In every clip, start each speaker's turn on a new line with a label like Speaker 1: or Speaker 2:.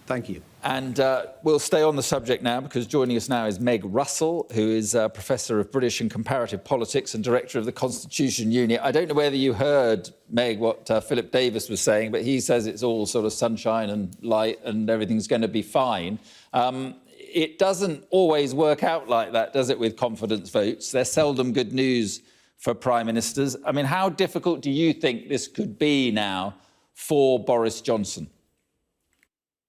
Speaker 1: Thank you.
Speaker 2: And we'll stay on the subject now, because joining us now is Meg Russell, who is Professor of British and Comparative Politics and Director of the Constitution Unit. I don't know whether you heard, Meg, what Philip Davis was saying, but he says it's all sort of sunshine and light and everything's going to be fine. It doesn't always work out like that, does it, with confidence votes? They're seldom good news for prime ministers. I mean, how difficult do you think this could be now for Boris Johnson?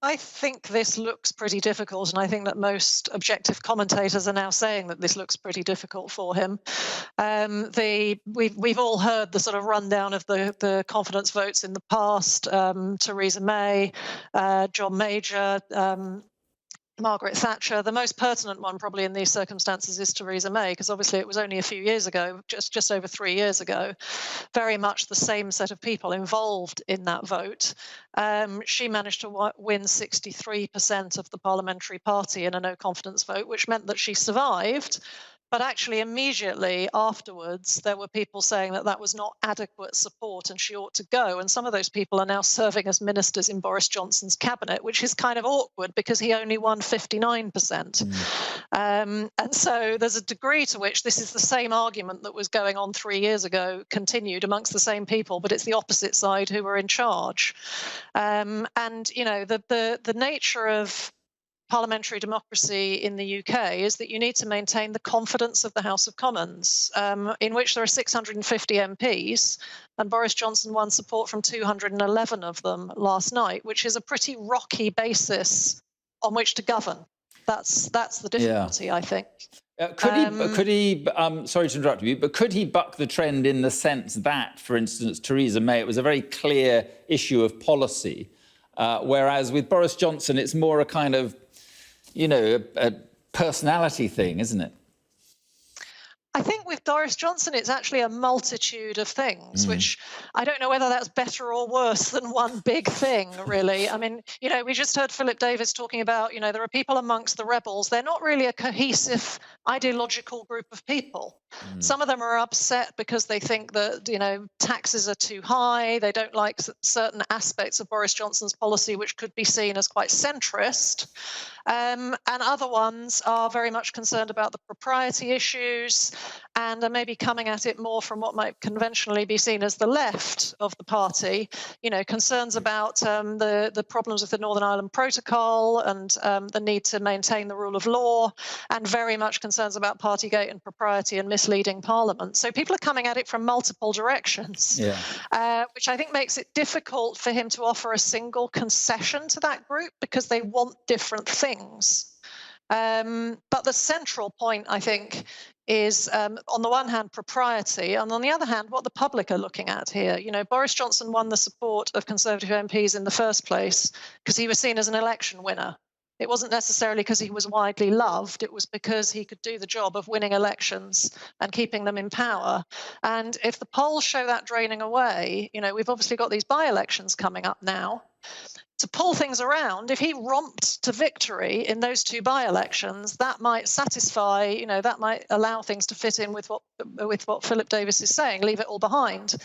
Speaker 3: I think this looks pretty difficult, and I think that most objective commentators are now saying that this looks pretty difficult for him. We've all heard the sort of rundown of the confidence votes in the past. Theresa May, John Major, Margaret Thatcher. The most pertinent one probably in these circumstances is Theresa May, because obviously it was only a few years ago, just over 3 years ago, very much the same set of people involved in that vote. She managed to win 63% of the parliamentary party in a no confidence vote, which meant that she survived. But actually, immediately afterwards, there were people saying that that was not adequate support and she ought to go. And some of those people are now serving as ministers in Boris Johnson's cabinet, which is kind of awkward because he only won 59%. And so there's a degree to which this is the same argument that was going on 3 years ago, continued amongst the same people, but it's the opposite side who are in charge. And, you know, the nature of parliamentary democracy in the UK is that you need to maintain the confidence of the House of Commons, in which there are 650 MPs, and Boris Johnson won support from 211 of them last night, which is a pretty rocky basis on which to govern. That's the difficulty, I think.
Speaker 2: Could he, sorry to interrupt you, but could he buck the trend in the sense that, for instance, Theresa May, it was a very clear issue of policy, whereas with Boris Johnson, it's more a kind of, you know, a personality thing, isn't it?
Speaker 3: I think with Boris Johnson, it's actually a multitude of things, which I don't know whether that's better or worse than one big thing, really. I mean, you know, we just heard Philip Davis talking about, you know, there are people amongst the rebels. They're not really a cohesive ideological group of people. Some of them are upset because they think that, you know, taxes are too high. They don't like certain aspects of Boris Johnson's policy, which could be seen as quite centrist. And other ones are very much concerned about the propriety issues and are maybe coming at it more from what might conventionally be seen as the left of the party, you know, concerns about the problems with the Northern Ireland Protocol and the need to maintain the rule of law, and very much concerns about Partygate and propriety and misleading Parliament. So people are coming at it from multiple directions, which I think makes it difficult for him to offer a single concession to that group because they want different things. But the central point, I think, is, on the one hand, propriety, and on the other hand, what the public are looking at here. You know, Boris Johnson won the support of Conservative MPs in the first place because he was seen as an election winner. It wasn't necessarily because he was widely loved. It was because he could do the job of winning elections and keeping them in power. And if the polls show that draining away, you know, we've obviously got these by-elections coming up now. To pull things around, if he romped to victory in those two by-elections, that might satisfy, you know, that might allow things to fit in with what Philip Davis is saying, leave it all behind.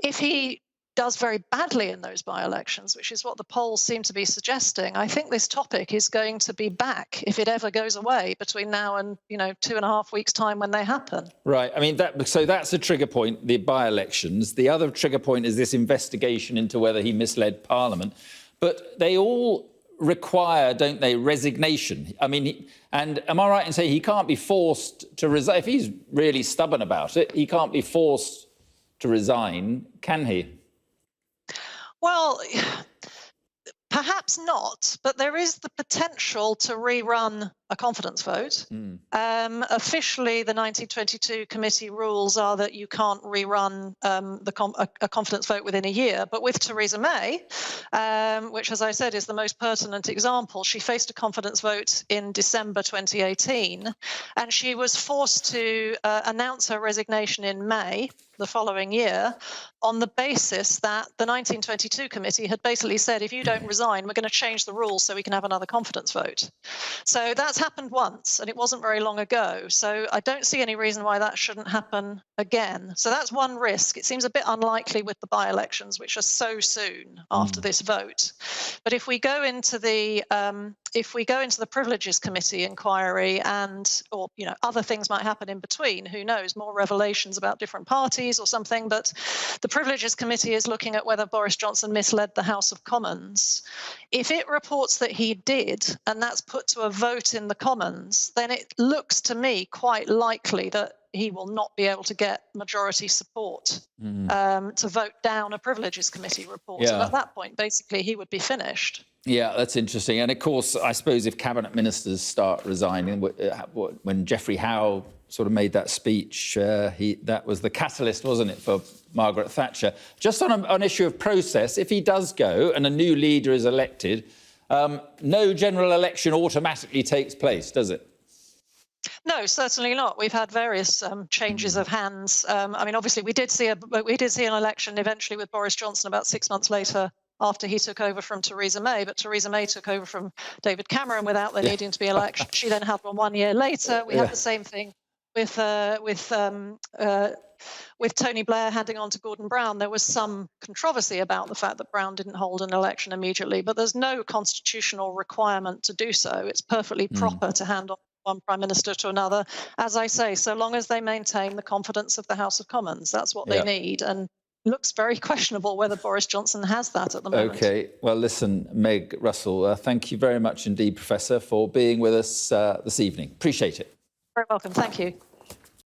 Speaker 3: If he does very badly in those by-elections, which is what the polls seem to be suggesting, I think this topic is going to be back if it ever goes away between now and, you know, 2.5 weeks' time when they happen.
Speaker 2: Right. I mean, so that's a trigger point, the by-elections. The other trigger point is this investigation into whether he misled Parliament. But they all require, don't they, resignation? I mean, and am I right in saying he can't be forced to resign? If he's really stubborn about it, he can't be forced to resign, can he?
Speaker 3: Well, perhaps not, but there is the potential to rerun a confidence vote. Officially, the 1922 committee rules are that you can't rerun a confidence vote within a year. But with Theresa May, which, as I said, is the most pertinent example, she faced a confidence vote in December 2018, and she was forced to announce her resignation in May the following year on the basis that the 1922 committee had basically said, if you don't resign, we're going to change the rules so we can have another confidence vote. So that's that's happened once, and it wasn't very long ago. So I don't see any reason why that shouldn't happen again. So that's one risk. It seems a bit unlikely with the by-elections, which are so soon after this vote. But if we go into the Privileges Committee inquiry, or other things might happen in between, who knows, more revelations about different parties or something. But the Privileges Committee is looking at whether Boris Johnson misled the House of Commons. If it reports that he did, and that's put to a vote in the Commons, then it looks to me quite likely that he will not be able to get majority support to vote down a Privileges Committee report.
Speaker 2: Yeah.
Speaker 3: And at that point, basically, he would be finised.
Speaker 2: Yeah, that's interesting. And of course, I suppose if cabinet ministers start resigning, when Geoffrey Howe sort of made that speech, that was the catalyst, wasn't it, for Margaret Thatcher? Just on an issue of process, if he does go and a new leader is elected, no general election automatically takes place, does it?
Speaker 3: No, certainly not. We've had various changes of hands. I mean, obviously, we did see an election eventually with Boris Johnson about 6 months later after he took over from Theresa May. But Theresa May took over from David Cameron without there needing to be election. She then had one year later. We had the same thing with Tony Blair handing on to Gordon Brown. There was some controversy about the fact that Brown didn't hold an election immediately, but there's no constitutional requirement to do so. It's perfectly proper to hand on one prime minister to another, as I say, so long as they maintain the confidence of the House of Commons. That's what they need, and it looks very questionable whether Boris Johnson has that at the moment.
Speaker 2: OK, well, listen, Meg Russell, thank you very much indeed, Professor, for being with us this evening. Appreciate it.
Speaker 3: Very welcome. Thank you.